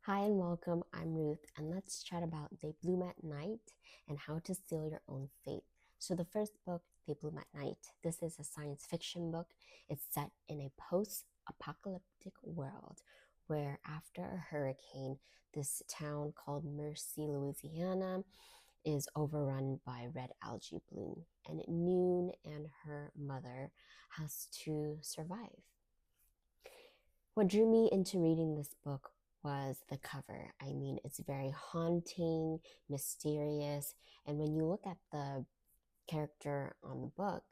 Hi and welcome. I'm Ruth, and let's chat about They Bloom at Night and how to seal your own fate. So, the first book, They Bloom at Night, this is a science fiction book. It's set in a post apocalyptic world where, after a hurricane, this town called Mercy, Louisiana, is overrun by red algae bloom, and Noon and her mother has to survive. What drew me into reading this book was the cover. I mean, it's very haunting, mysterious, and when you look at the character on the book,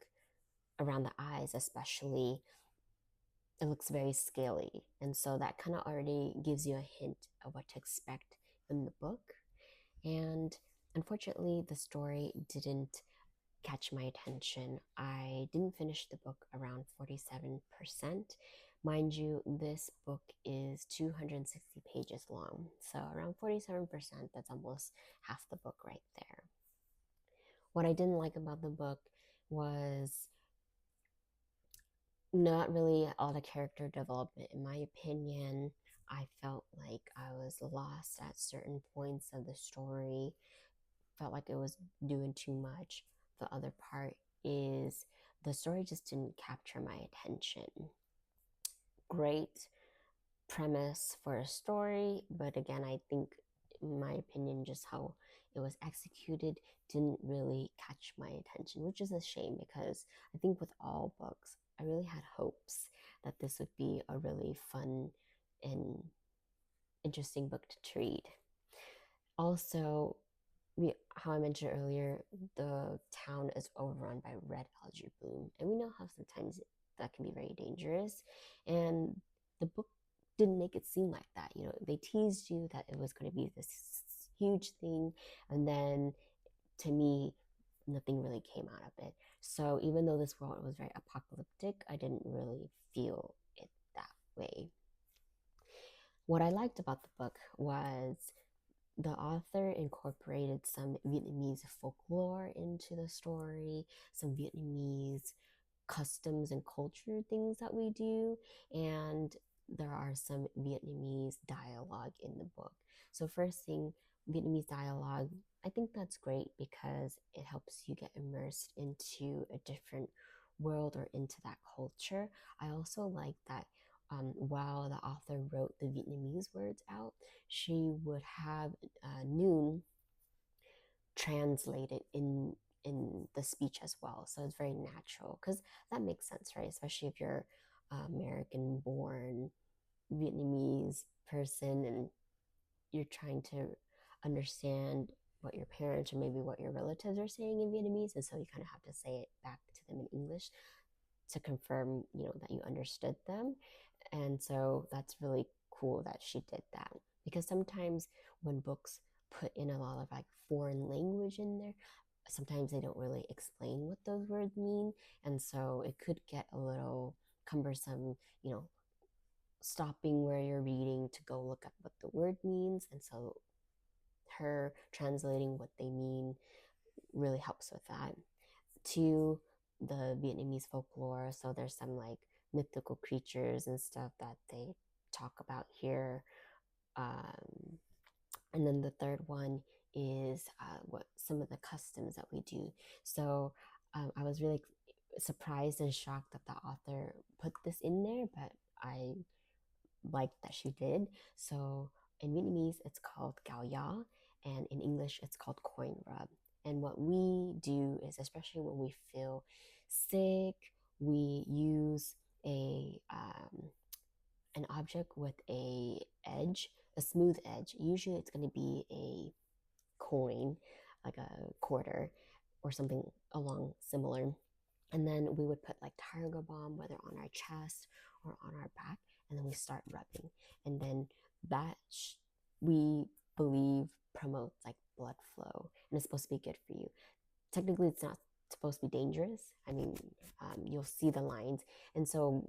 around the eyes especially, it looks very scaly. And so that kind of already gives you a hint of what to expect in the book. And unfortunately, the story didn't catch my attention. I didn't finish the book around 47%. Mind you, this book is 260 pages long. So around 47%, that's almost half the book right there. What I didn't like about the book was not really all the character development. In my opinion, I felt like I was lost at certain points of the story, felt like it was doing too much. The other part is the story just didn't capture my attention. Great premise for a story, but again, I think, in my opinion, just how it was executed didn't really catch my attention, which is a shame because I think with all books, I really had hopes that this would be a really fun and interesting book to read. Also, how I mentioned earlier, the town is overrun by red algae bloom, and we know how sometimes that can be very dangerous. And the book didn't make it seem like that. They teased you that it was going to be this huge thing, and then to me, nothing really came out of it. So even though this world was very apocalyptic, I didn't really feel it that way. What I liked about the book was the author incorporated some Vietnamese folklore into the story, some Vietnamese customs and culture things that we do, and there are some Vietnamese dialogue in the book. So, first thing, Vietnamese dialogue, I think that's great because it helps you get immersed into a different world or into that culture. I also like that while the author wrote the Vietnamese words out, she would have Noon translate it in the speech as well. So it's very natural because that makes sense, right? Especially if you're American born Vietnamese person and you're trying to understand what your parents or maybe what your relatives are saying in Vietnamese. And so you kind of have to say it back to them in English to confirm, that you understood them. And so that's really cool that she did that because sometimes when books put in a lot of like foreign language in there, sometimes they don't really explain what those words mean. And so it could get a little cumbersome, stopping where you're reading to go look up what the word means. And so her translating what they mean really helps with that. To the Vietnamese folklore, so there's some like mythical creatures and stuff that they talk about here. And then the third one is what some of the customs that we do. So I was really surprised and shocked that the author put this in there, but I liked that she did. So in Vietnamese, it's called gao ya, and in English, it's called coin rub. And what we do is, especially when we feel sick, we use an object with a edge, a smooth edge. Usually, it's going to be a coin, like a quarter, or something along similar. And then we would put like tiger balm, whether on our chest or on our back, and then we start rubbing. And then that we believe promotes like blood flow and it's supposed to be good for you. Technically, it's not supposed to be dangerous. I mean, you'll see the lines. And so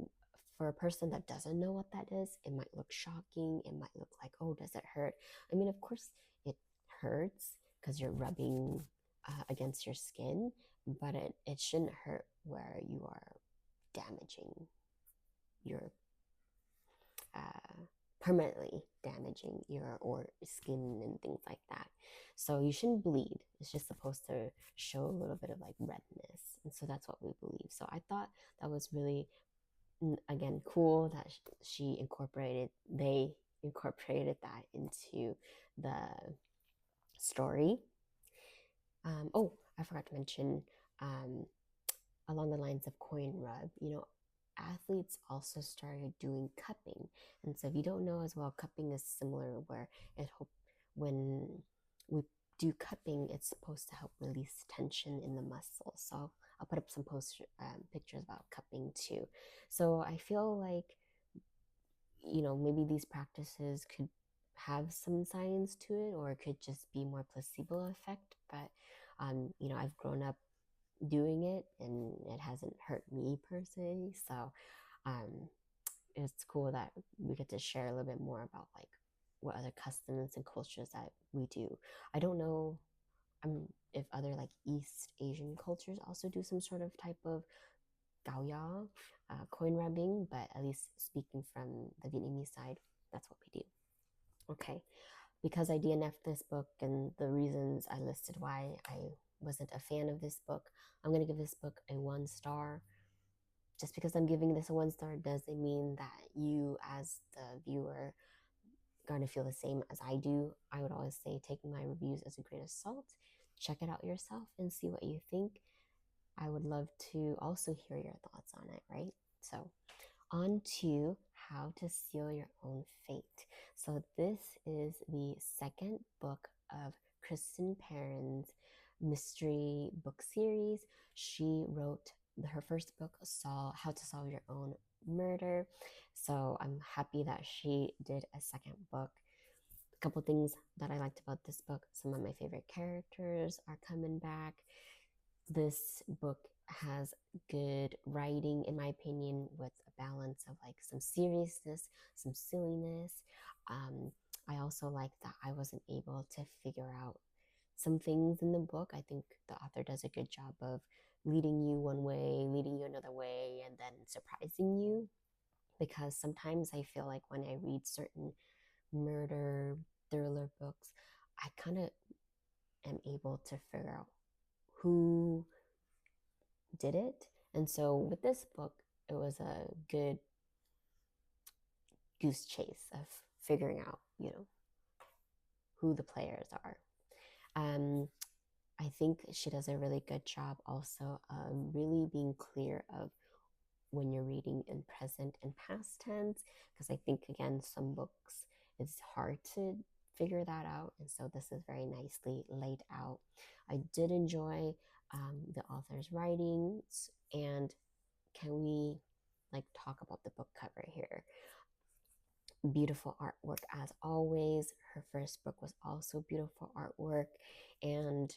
for a person that doesn't know what that is, it might look shocking. It might look like, oh, does it hurt? I mean, of course, it hurts because you're rubbing against your skin, but it shouldn't hurt where you are damaging your permanently damaging ear or skin and things like that. So you shouldn't bleed. It's just supposed to show a little bit of like redness. And so that's what we believe. So I thought that was really, again, cool that they incorporated that into the story. Oh, I forgot to mention, um, along the lines of coin rub, athletes also started doing cupping. And so if you don't know as well, cupping is similar where when we do cupping, it's supposed to help release tension in the muscles. So I'll put up some pictures about cupping too. So I feel like, maybe these practices could have some science to it, or it could just be more placebo effect. But, I've grown up doing it and it hasn't hurt me per se. So um, it's cool that we get to share a little bit more about like what other customs and cultures that we do. I don't know if other like East Asian cultures also do some sort of type of gao ya, coin rubbing, but at least speaking from the Vietnamese side, that's what we do. Okay, because I DNF'd this book and the reasons I listed why I wasn't a fan of this book, I'm going to give this book a 1 star. Just because I'm giving this a 1 star doesn't mean that you, as the viewer, going to feel the same as I do. I would always say taking my reviews as a grain of salt. Check it out yourself and see what you think. I would love to also hear your thoughts on it, right? So, on to how to seal your own fate. So this is the second book of Kristen Perrin's mystery book series. She wrote her first book, How to Solve Your Own Murder. So I'm happy that she did a second book. A couple things that I liked about this book: some of my favorite characters are coming back. This book has good writing, in my opinion, with a balance of like some seriousness, some silliness. I also like that I wasn't able to figure out some things in the book. I think the author does a good job of leading you one way, leading you another way, and then surprising you. Because sometimes I feel like when I read certain murder thriller books, I kind of am able to figure out who did it. And so with this book, it was a good goose chase of figuring out, who the players are. I think she does a really good job also really being clear of when you're reading in present and past tense, because I think, again, some books, it's hard to figure that out. And so this is very nicely laid out. I did enjoy the author's writings. And can we like talk about the book cover here? Beautiful artwork as always. Her first book was also beautiful artwork, and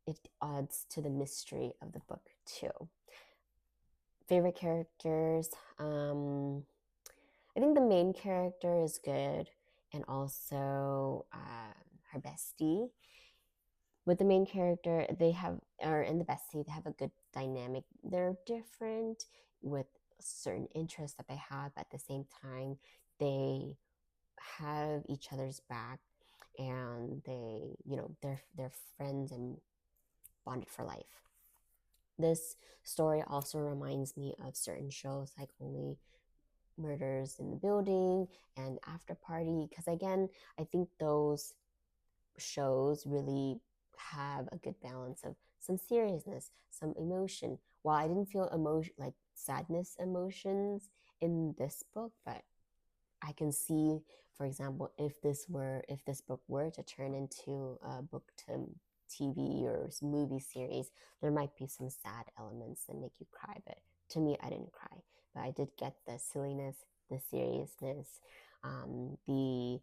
it adds to the mystery of the book too. Favorite characters, I think the main character is good, and also her bestie. With the main character, and the bestie, they have a good dynamic. They're different with certain interests that they have, but at the same time, they have each other's back, and they're friends and bonded for life. This story also reminds me of certain shows like Only Murders in the Building and After Party, because again, I think those shows really have a good balance of some seriousness, some emotion. While I didn't feel like sadness emotions in this book, but I can see, for example, if this book were to turn into a book to TV or movie series, there might be some sad elements that make you cry. But to me, I didn't cry, but I did get the silliness, the seriousness, the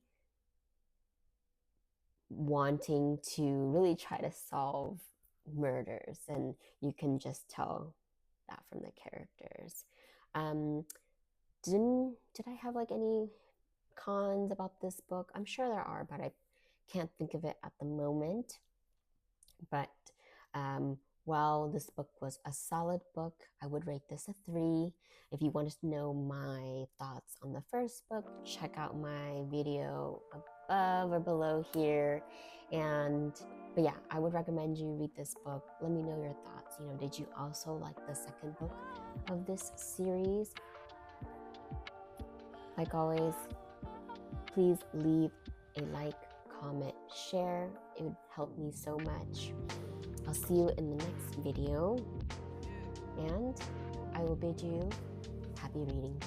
wanting to really try to solve murders, and you can just tell that from the characters. Did I have like any cons about this book? I'm sure there are, but I can't think of it at the moment. But while this book was a solid book, I would rate this a 3. If you wanted to know my thoughts on the first book, check out my video above or below here. But yeah, I would recommend you read this book. Let me know your thoughts. Did you also like the second book of this series? Like always, please leave a like, comment, share. It would help me so much. I'll see you in the next video, and I will bid you happy reading.